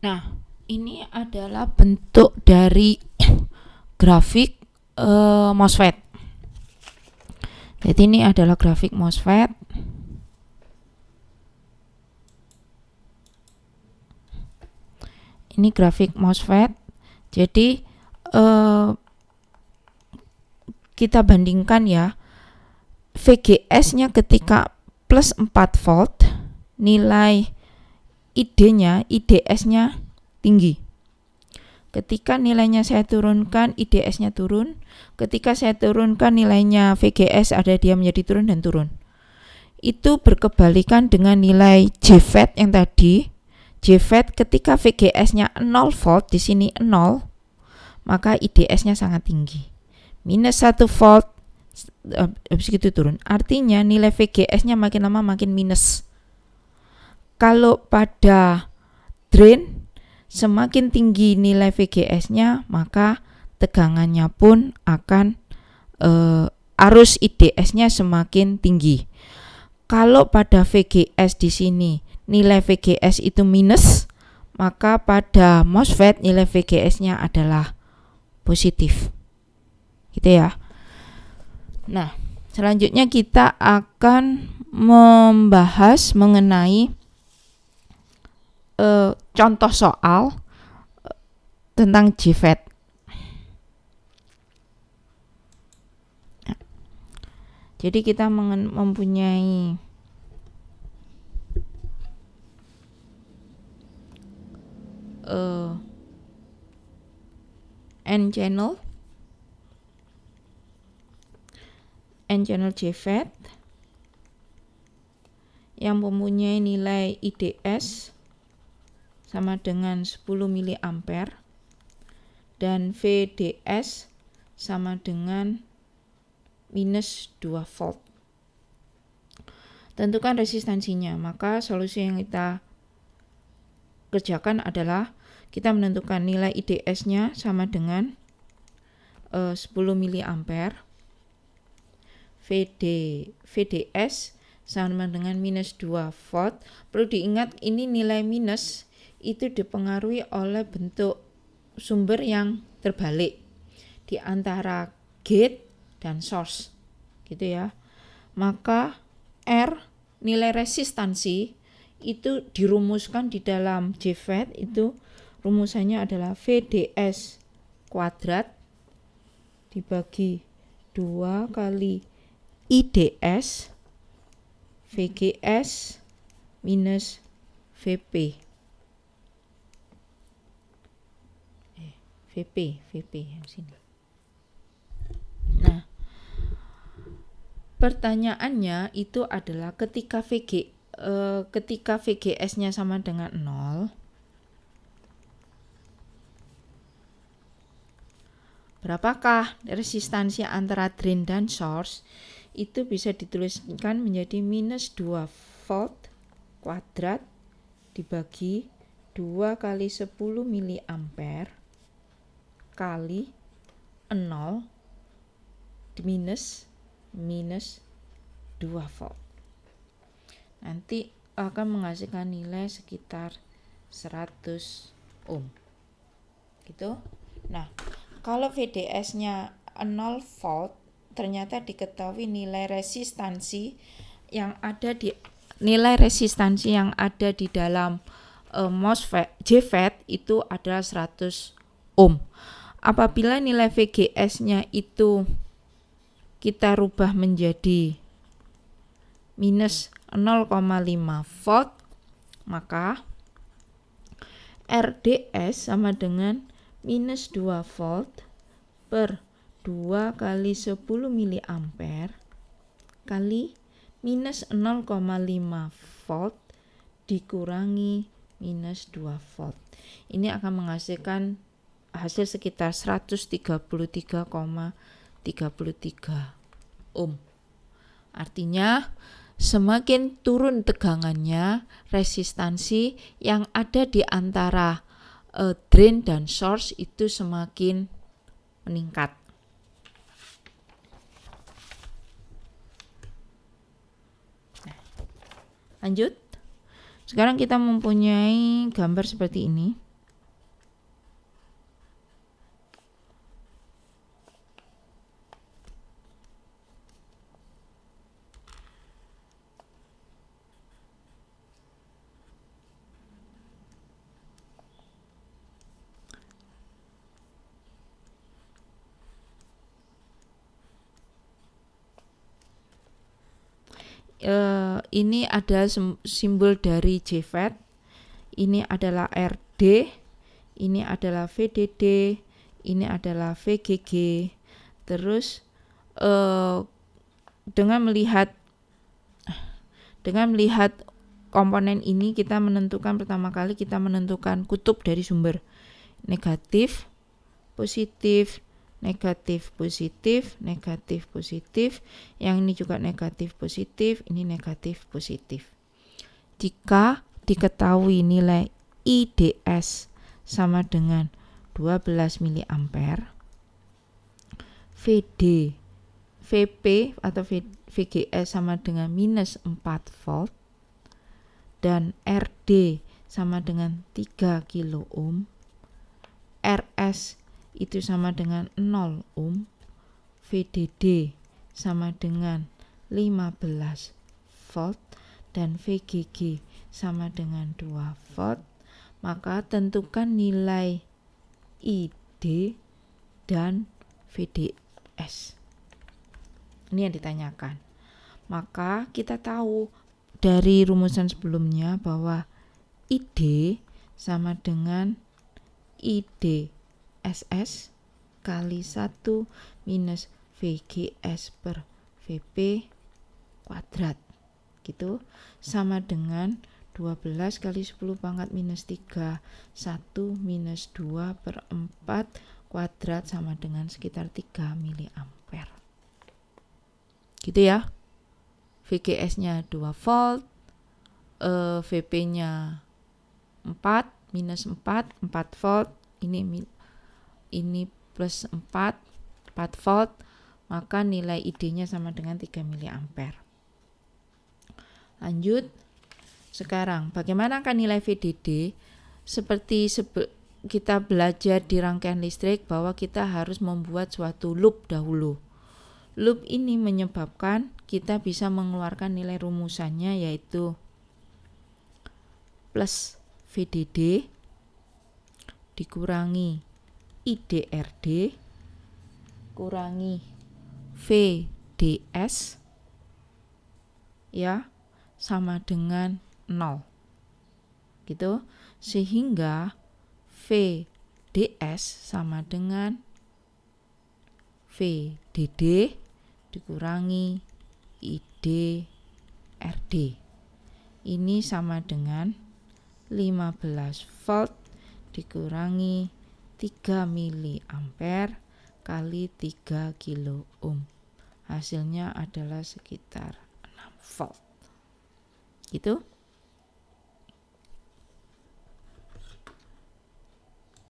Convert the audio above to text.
Nah, ini adalah bentuk dari grafik MOSFET. Jadi ini adalah grafik MOSFET. Ini grafik MOSFET. Jadi kita bandingkan ya, VGS-nya ketika plus 4 volt, nilai ID-nya, IDS-nya tinggi. Ketika nilainya saya turunkan, IDS-nya turun. Ketika saya turunkan nilainya VGS, ada dia menjadi turun dan turun. Itu berkebalikan dengan nilai JFET yang tadi. JFET ketika VGS-nya 0 volt, di sini 0, maka IDS-nya sangat tinggi. Minus 1 volt, habis itu turun. Artinya nilai VGS-nya makin lama makin minus. Kalau pada drain, semakin tinggi nilai VGS-nya, maka tegangannya pun akan arus IDS-nya semakin tinggi. Kalau pada VGS di sini nilai VGS itu minus, maka pada MOSFET nilai VGS-nya adalah positif. Gitu ya. Nah, selanjutnya kita akan membahas mengenai contoh soal tentang JFET. Jadi kita mempunyai N-channel JFET yang mempunyai nilai IDS sama dengan 10 mA dan VDS sama dengan minus 2 volt. Tentukan resistansinya. Maka solusi yang kita kerjakan adalah kita menentukan nilai IDS-nya sama dengan 10 mA, VDS sama dengan minus 2 volt. Perlu diingat ini nilai minus itu dipengaruhi oleh bentuk sumber yang terbalik di antara gate dan source, gitu ya. Maka R, nilai resistansi itu dirumuskan di dalam JFET, itu rumusannya adalah VDS kuadrat dibagi 2 kali IDS VGS minus VP. VP yang sini. Nah, pertanyaannya itu adalah ketika VGS-nya sama dengan 0, berapakah resistansi antara drain dan source? Itu bisa dituliskan menjadi minus 2 volt kuadrat dibagi 2 kali 10 mA kali 0 minus 2 volt. Nanti akan menghasilkan nilai sekitar 100 ohm. Gitu. Nah, kalau VDS-nya 0 volt, ternyata diketahui nilai resistansi yang ada di dalam MOSFET JFET itu adalah 100 ohm. Apabila nilai VGS-nya itu kita rubah menjadi minus 0,5 volt, maka RDS sama dengan minus 2 volt per 2 kali 10 mA kali minus 0,5 volt dikurangi minus 2 volt. Ini akan menghasilkan hasil sekitar 133,33 ohm. Artinya semakin turun tegangannya, resistansi yang ada di antara drain dan source itu semakin meningkat. Lanjut. Sekarang kita mempunyai gambar seperti ini. ini ada simbol dari JFET, ini adalah RD, ini adalah VDD, ini adalah VGG. Terus dengan melihat komponen ini kita menentukan, pertama kali kita menentukan kutub dari sumber. Negatif, positif, negatif, positif, negatif, positif. Yang ini juga negatif, positif, ini negatif, positif. Jika diketahui nilai IDS sama dengan 12 mA, VP atau VGS sama dengan minus 4 volt, dan RD sama dengan 3 kilo ohm, RS itu sama dengan 0 ohm, VDD sama dengan 15 volt, dan VGG sama dengan 2 volt, maka tentukan nilai ID dan VDS. Ini yang ditanyakan. Maka kita tahu dari rumusan sebelumnya bahwa ID sama dengan IDSS kali 1 minus VGS per VP kuadrat, gitu, sama dengan 12 kali 10 pangkat minus 3, 1 minus 2 per 4 kuadrat sama dengan sekitar 3 mA. Gitu ya. VGS-nya 2 volt, VP-nya 4, minus 4 volt, ini plus 4 volt, maka nilai ID-nya sama dengan 3 mA. Lanjut. Sekarang, bagaimana kan nilai VDD? Seperti kita belajar di rangkaian listrik bahwa kita harus membuat suatu loop dahulu. Loop ini menyebabkan kita bisa mengeluarkan nilai rumusannya, yaitu plus VDD dikurangi IDRD kurangi VDS ya sama dengan 0. Gitu. Sehingga VDS sama dengan VDD dikurangi IDRD. Ini sama dengan 15 volt dikurangi 3 mA kali 3 kilo ohm. Hasilnya adalah sekitar 6 volt. Gitu.